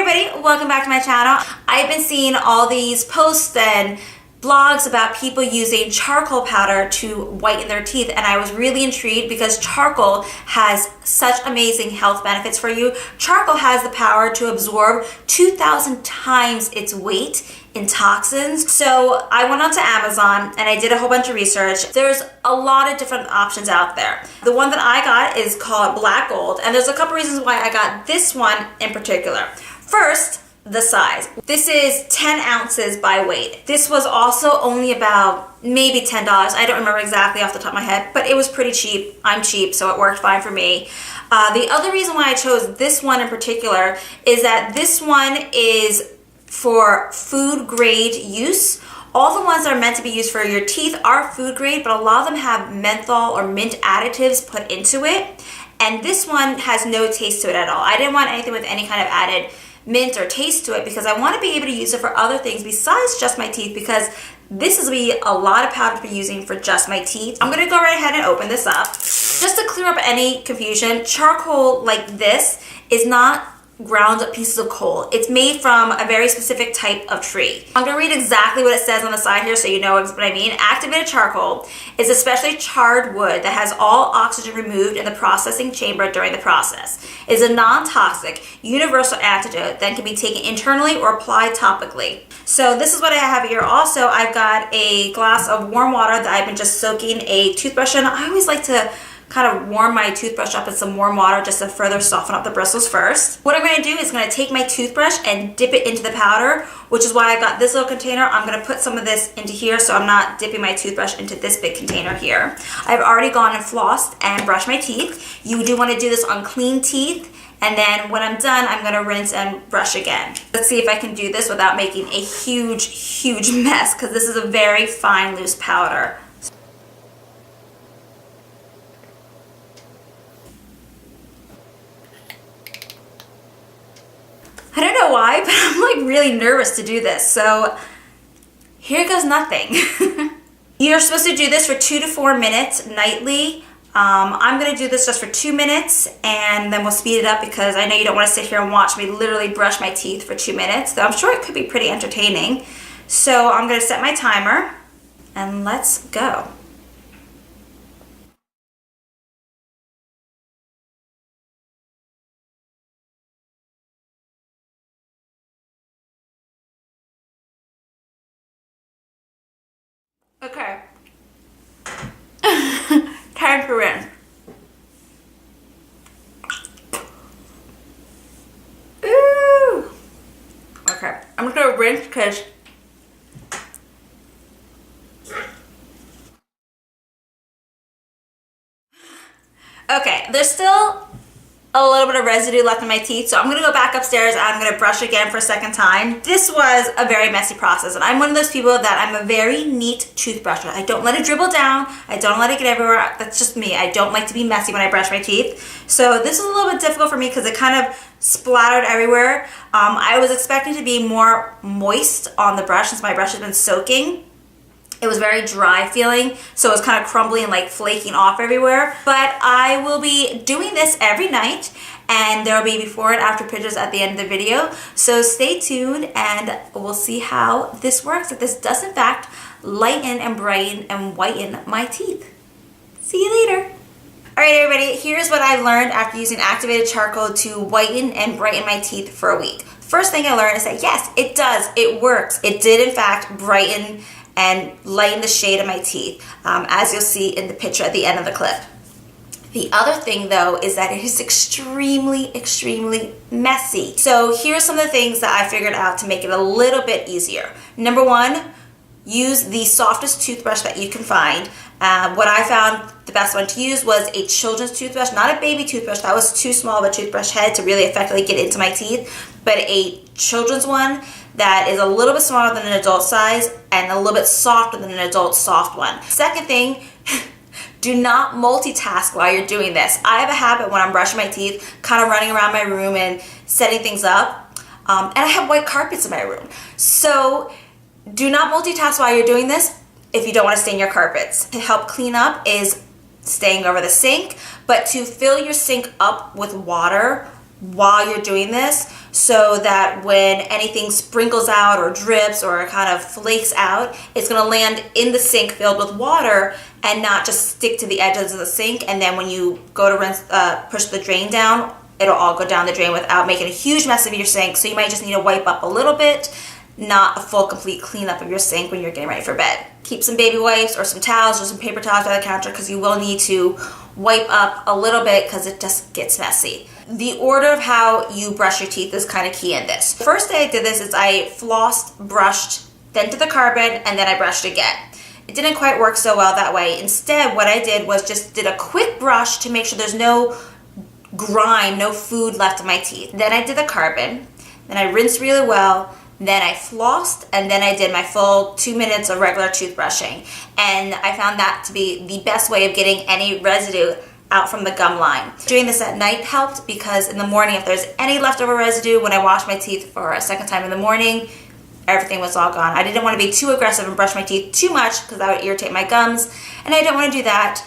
everybody, welcome back to my channel. I've been seeing all these posts and blogs about people using charcoal powder to whiten their teeth, and I was really intrigued because charcoal has such amazing health benefits for you. Charcoal has the power to absorb 2,000 times its weight in toxins. So I went onto Amazon and I did a whole bunch of research. There's a lot of different options out there. The one that I got is called Black Gold, and there's a couple reasons why I got this one in particular. First, the size. This is 10 ounces by weight. This was also only about maybe $10. I don't remember exactly off the top of my head, but it was pretty cheap. I'm cheap, so it worked fine for me. The other reason why I chose this one in particular is that this one is for food grade use. All the ones that are meant to be used for your teeth are food grade, but a lot of them have menthol or mint additives put into it. And this one has no taste to it at all. I didn't want anything with any kind of added mint or taste to it because I want to be able to use it for other things besides just my teeth, because this is be a lot of powder to be using for just my teeth. I'm going to go right ahead and open this up. Just to clear up any confusion, charcoal like this is not ground up pieces of coal. It's made from a very specific type of tree. I'm going to read exactly what it says on the side here so you know what I mean. Activated charcoal is especially charred wood that has all oxygen removed in the processing chamber during the process. It is a non-toxic, universal antidote that can be taken internally or applied topically. So this is what I have here. Also, I've got a glass of warm water that I've been just soaking a toothbrush in. I always like to kind of warm my toothbrush up in some warm water just to further soften up the bristles first. What I'm going to do is going to take my toothbrush and dip it into the powder, which is why I got this little container. I'm going to put some of this into here so I'm not dipping my toothbrush into this big container here. I've already gone and flossed and brushed my teeth. You do want to do this on clean teeth, and then when I'm done, I'm going to rinse and brush again. Let's see if I can do this without making a huge mess, because this is a very fine loose powder. I don't know why, but I'm like really nervous to do this. So here goes nothing. You're supposed to do this for 2 to 4 minutes nightly. I'm going to do this just for 2 minutes, and then we'll speed it up because I know you don't want to sit here and watch me literally brush my teeth for 2 minutes, though I'm sure it could be pretty entertaining. So I'm going to set my timer and let's go. Okay. Time to rinse. Ooh. Okay, I'm just gonna rinse because okay, there's still a little bit of residue left in my teeth, so I'm gonna go back upstairs and I'm gonna brush again for a second time. This was a very messy process, and I'm one of those people that I'm a very neat toothbrusher. I don't let it dribble down, I don't let it get everywhere. That's just me. I don't like to be messy when I brush my teeth. So this was a little bit difficult for me because it kind of splattered everywhere. I was expecting to be more moist on the brush since my brush has been soaking. It was very dry feeling, so it was kind of crumbly and like flaking off everywhere. But I will be doing this every night, and there will be before and after pictures at the end of the video. So stay tuned and we'll see how this works, if this does in fact lighten and brighten and whiten my teeth. See you later. All right, everybody, here's what I learned after using activated charcoal to whiten and brighten my teeth for a week. First thing I learned is that yes, it does, it works. It did in fact brighten and lighten the shade of my teeth, as you'll see in the picture at the end of the clip. The other thing though is that it is extremely messy. So here's some of the things that I figured out to make it a little bit easier. Number one, use the softest toothbrush that you can find. What I found the best one to use was a children's toothbrush, not a baby toothbrush. That was too small of a toothbrush head to really effectively get into my teeth, but a children's one that is a little bit smaller than an adult size and a little bit softer than an adult soft one. Second thing, do not multitask while you're doing this. I have a habit when I'm brushing my teeth, kind of running around my room and setting things up. And I have white carpets in my room. So do not multitask while you're doing this if you don't want to stain your carpets. To help clean up is staying over the sink, but to fill your sink up with water while you're doing this, so that when anything sprinkles out or drips or kind of flakes out, it's going to land in the sink filled with water and not just stick to the edges of the sink. And then when you go to rinse, push the drain down, it'll all go down the drain without making a huge mess of your sink. So you might just need to wipe up a little bit, not a full complete cleanup of your sink when you're getting ready for bed. Keep some baby wipes or some towels or some paper towels by the counter, because you will need to wipe up a little bit because it just gets messy. The order of how you brush your teeth is kind of key in this. The first day I did this is I flossed, brushed, then to the carbon, and then I brushed again. It didn't quite work so well that way. Instead, what I did was just did a quick brush to make sure there's no grime, no food left in my teeth. Then I did the carbon, then I rinsed really well, then I flossed, and then I did my full 2 minutes of regular toothbrushing. And I found that to be the best way of getting any residue out from the gum line. Doing this at night helped, because in the morning, if there's any leftover residue, when I wash my teeth for a second time in the morning, everything was all gone. I didn't want to be too aggressive and brush my teeth too much because that would irritate my gums, and I didn't want to do that.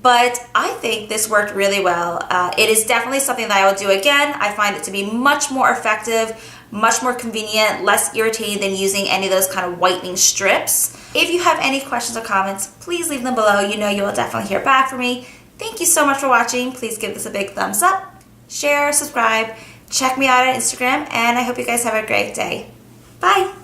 But I think this worked really well. It is definitely something that I will do again. I find it to be much more effective, much more convenient, less irritating than using any of those kind of whitening strips. If you have any questions or comments, please leave them below. You know you will definitely hear back from me. Thank you so much for watching. Please give this a big thumbs up, share, subscribe, check me out on Instagram, and I hope you guys have a great day. Bye!